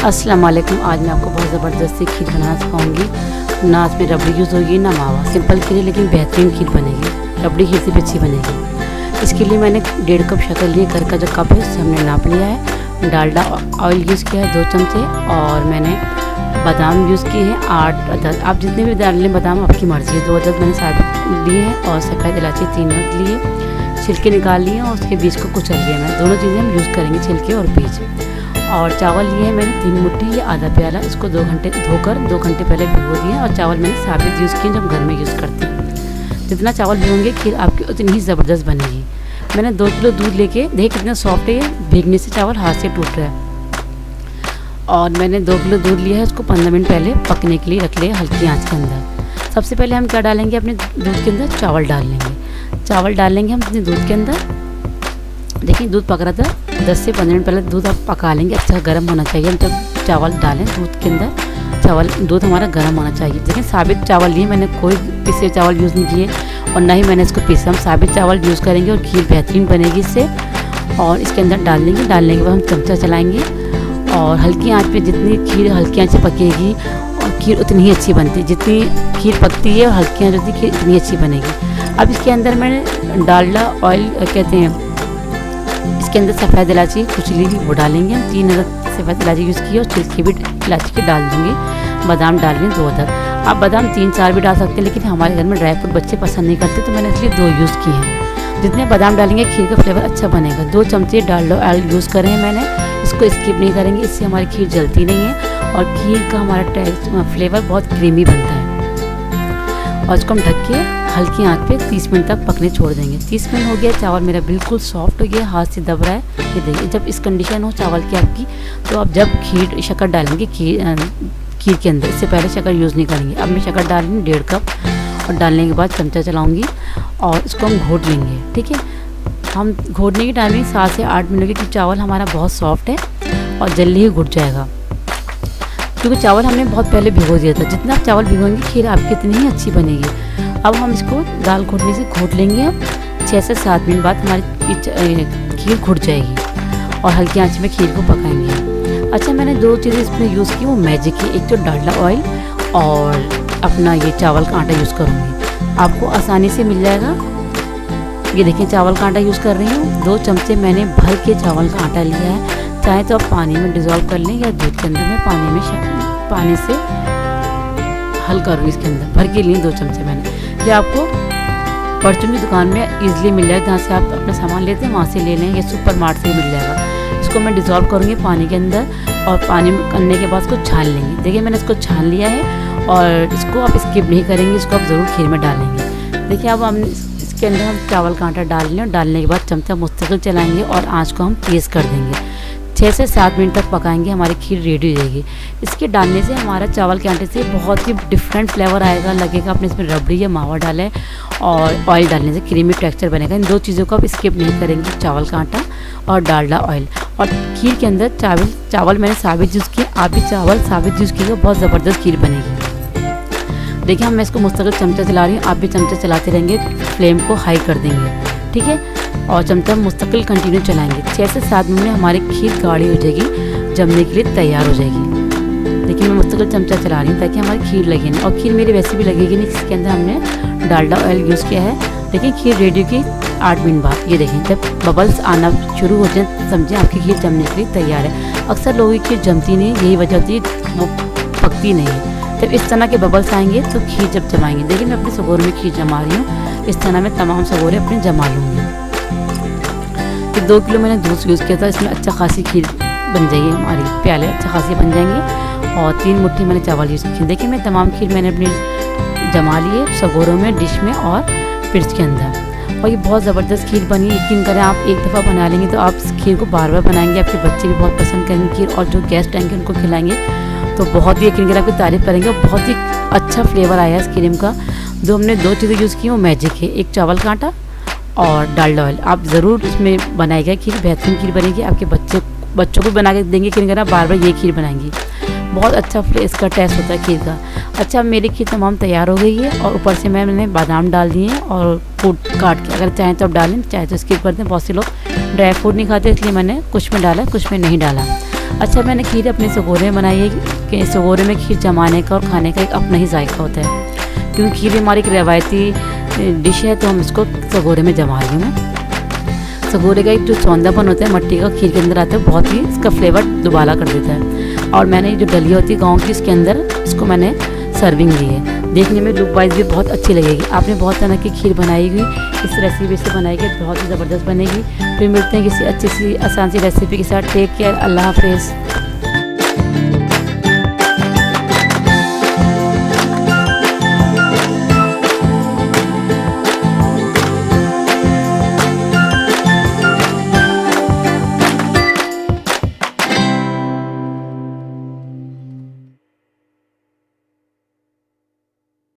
अस्सलाम वालेकुम। आज मैं आपको बहुत ज़बरदस्त सी खीर बनाना सिखाऊंगी। ना इसमें रबड़ी यूज़ होगी ना मावा, सिंपल खीर है लेकिन बेहतरीन खीर बनेगी। रबड़ी खीर से भी अच्छी बनेगी। इसके लिए मैंने 1.5 कप शक्कर लिए, घर का जो कप है उससे हमने नाप लिया है। डालडा ऑयल यूज़ किया है 2 चमचे, और मैंने बादाम यूज़ किए हैं 8 अदद। आप जितने भी डाल लें बादाम आपकी मर्ज़ी है। 2 अदद मैंने साबित लिए हैं, और सफ़ेद इलायची 3 अदद लिए, छिलके निकाल लिए और उसके बीज को कुचल लिया। मैं दोनों चीज़ें हम यूज़ करेंगे, छिलके और बीज। और चावल लिए हैं मैंने 3 मुट्ठी या आधा प्याला। इसको 2 घंटे धोकर 2 घंटे पहले भिगो दिए। और चावल मैंने साबित यूज़ किए जो हम घर में यूज़ करते हैं। जितना चावल भिगोंगे खीर आपकी उतनी ही ज़बरदस्त बनेगी। मैंने 2 किलो दूध लेके, देखिए कितना सॉफ्ट है, भीगने से चावल हाथ से टूट रहा है। और मैंने 2 किलो दूध लिया है, उसको 15 मिनट पहले पकने के लिए रख लिया हल्की आँच के अंदर। सबसे पहले हम क्या डालेंगे, अपने दूध के अंदर चावल डाल लेंगे। चावल डाल लेंगे हम अपने दूध के अंदर। देखिए दूध पक रहा था, 10 से 15 मिनट पहले दूध आप पका लेंगे। अच्छा गर्म होना चाहिए। हम जब चावल डालें दूध के अंदर, दूध हमारा गर्म होना चाहिए। देखिए साबित चावल लिए, मैंने कोई पिसे चावल यूज़ नहीं किए और ना ही मैंने इसको पीसा। हम साबित चावल यूज़ करेंगे और खीर बेहतरीन बनेगी इससे। और इसके अंदर डाल देंगे। डालने के बाद हम चमचा चलाएँगे और हल्की आँच पे, जितनी खीर हल्की आँच से पकेगी और खीर उतनी ही अच्छी बनती है। जितनी खीर पकती है और हल्की आँच होती है, खीर उतनी अच्छी बनेगी। अब इसके अंदर मैंने डालडा ऑयल कहते हैं, इसके अंदर सफ़ेद इलायची कुचली हुई वो डालेंगे। हम 3 अदद सफ़ेद इलायची यूज़ की और छिलकी भी इलायची की डाल दूँगी। बादाम डाल लें 2 अदद। आप बादाम 3-4 भी डाल सकते हैं, लेकिन हमारे घर में ड्राई फ्रूट बच्चे पसंद नहीं करते, तो मैंने इसलिए 2 यूज़ किए हैं। जितने बादाम डालेंगे खीर का फ्लेवर अच्छा बनेगा। 2 चमचे डालडा ऑयल यूज़ करें हैं मैंने, इसको स्किप नहीं करेंगे, इससे हमारी खीर जलती नहीं है और खीर का हमारा टेस्ट फ्लेवर बहुत क्रीमी बनता है। और इसको हम ढक के हल्की आंच पे 30 मिनट तक पकने छोड़ देंगे। 30 मिनट हो गया, चावल मेरा बिल्कुल सॉफ्ट हो गया, हाथ से दब रहा है। ये देखिए, जब इस कंडीशन हो चावल की आपकी, तो आप जब खीर शक्कर डालेंगे खीर के अंदर, इससे पहले शक्कर यूज़ नहीं करेंगे। अब मैं शक्कर डाल रही हूँ 1.5 कप, और डालने के बाद चमचा चलाऊँगी और इसको हम घोट लेंगे। ठीक है, हम घोटने की टाइमिंग 7 से 8 मिनट की, क्योंकि चावल हमारा बहुत सॉफ्ट है और जल्दी ही घुट जाएगा, क्योंकि चावल हमने बहुत पहले भिगो दिया था। जितना आप चावल भिगोएंगे खीर आपकी इतनी ही अच्छी बनेगी। अब हम इसको दाल घोटने से घोट लेंगे। हम 6 से 7 मिनट बाद हमारी खीर घुट जाएगी और हल्की आंच में खीर को पकाएंगे। अच्छा, मैंने 2 चीज़ें इसमें यूज़ की, वो मैजिक की, एक तो डालडा ऑयल और अपना ये चावल का आटा यूज़ करूँगी। आपको आसानी से मिल जाएगा। ये देखिए चावल का आटा यूज़ कर रही हूँ। 2 चमचे मैंने भर के चावल का आटा लिया है। चाहे तो आप पानी में डिज़ोल्व कर लें या दूध के अंदर। मैं पानी से हल करूँ, इसके अंदर भर के लिए 2 चमचे मैंने। ये आपको परचून की दुकान में ईजिली मिल जाएगा, जहाँ से आप अपना सामान लेते हैं वहाँ से ले लें, या सुपर मार्ट से मिल जाएगा। इसको मैं डिज़ोल्व करूँगी पानी के अंदर, और पानी में करने के बाद इसको छान लेंगे। देखिए मैंने इसको छान लिया है, और इसको आप स्किप नहीं करेंगे, इसको आप ज़रूर खीर में डालेंगे। देखिए अब हम इसके अंदर हम चावल का आटा डाल लें, और डालने के बाद चमचा मुस्तकिल चलाएँगे और आँच को हम तेज़ कर देंगे। 6 से 7 मिनट तक पकाएंगे, हमारी खीर रेडी हो जाएगी। इसके डालने से हमारा चावल के आटे से बहुत ही डिफरेंट फ्लेवर आएगा, लगेगा आपने इसमें रबड़ी या मावा डाला है। और ऑयल डालने से क्रीमी टेक्सचर बनेगा। इन 2 चीज़ों को आप स्किप नहीं करेंगे, चावल का आटा और डालडा ऑयल। और खीर के अंदर चावल मैंने साबित यूज़ किए, आप भी चावल साबित यूज़ कीजिएगा, बहुत ज़बरदस्त खीर बनेगी। देखिए मैं इसको मुस्तकिल चमचा चला रही हूँ, आप भी चमचा चलाते रहेंगे, फ्लेम को हाई कर देंगे। ठीक है, और चमचा मुस्तकिल कंटिन्यू चलाएंगे। 6 से 7 मिनट में हमारी खीर गाढ़ी हो जाएगी, जमने के लिए तैयार हो जाएगी। देखिए मैं मुस्तकिल चमचा चला रही हूँ ताकि हमारी खीर लगे नहीं, और खीर मेरी वैसे भी लगेगी नहीं, इसके अंदर हमने डालडा ऑयल यूज़ किया है। देखिए खीर रेडी की 8 मिनट बाद, ये देखें जब बबल्स आना शुरू हो जाए, समझें आपकी खीर जमने के लिए तैयार है। अक्सर लोगों की खीर जमती नहीं, यही वजह होती है वो पकती नहीं है। जब इस तरह के बबल्स आएंगे तो खीर जब जमाएंगे। देखिए मैं अपने सगोरे में खीर जमा रही हूँ, इस तरह मैं तमाम सगोरे अपने जमा लूँगी। 2 किलो मैंने दूध यूज़ किया था, इसमें अच्छा खासी खीर बन जाएगी, हमारी प्याले अच्छा खासी बन जाएंगे। और 3 मुट्ठी मैंने चावल यूज़ किए। देखिए मैं तमाम खीर मैंने अपनी जमा लिए सगोरों में, डिश में और फ्रिज के अंदर, और ये बहुत ज़बरदस्त खीर बनी। यकीन करें आप एक दफ़ा बना लेंगे तो आप इस खीर को बार बार बनाएंगे, आपके बच्चे भी बहुत पसंद करेंगे खीर, और जो गेस्ट आएंगे उनको खिलाएंगे तो बहुत ही यकीन करें आपकी तारीफ़ करेंगे। और बहुत ही अच्छा फ्लेवर आया इस क्रीम का। जो हमने 2 चीज़ें यूज़ की वो मैजिक है, एक चावल का आटा और डालडा ऑयल। आप ज़रूर इसमें बनाइएगा खीर, बेहतरीन खीर बनेगी। आपके बच्चों को बना के देंगे, कि आप बार बार ये खीर बनाएंगी, बहुत अच्छा इसका टेस्ट होता है खीर का। अच्छा मेरी खीर तमाम तैयार हो गई है, और ऊपर से मैंने बादाम डाल दिए हैं और फ्रूट काट के, अगर चाहें तो आप डालें, चाहे तो स्किप कर दें। बहुत से लोग ड्राई फ्रूट नहीं खाते, इसलिए मैंने कुछ में डाला कुछ में नहीं डाला। अच्छा, मैंने खीर अपने सगोरे में बनाई है कि सगोरे में खीर जमाने का और खाने का एक अपना ही जायका होता है, क्योंकि खीर हमारी एक रवायती डिश है, तो हम इसको सगोरे में जमा रही हूँ मैं। सगोरे का एक जो सौंधापन होता है मट्टी का खीर के अंदर आता है, बहुत ही इसका फ्लेवर दुबाला कर देता है। और मैंने जो डलिया होती है गाँव की, इसके अंदर इसको मैंने सर्विंग दी है। देखने में लुक वाइज भी बहुत अच्छी लगेगी। आपने बहुत तरह की खीर बनाई हुई, इस रेसिपी से बनाएगी बहुत ही ज़बरदस्त बनेगी। फिर मिलते हैं किसी अच्छी सी आसान सी रेसिपी के साथ। टेक केयर, अल्लाह हाफिज़।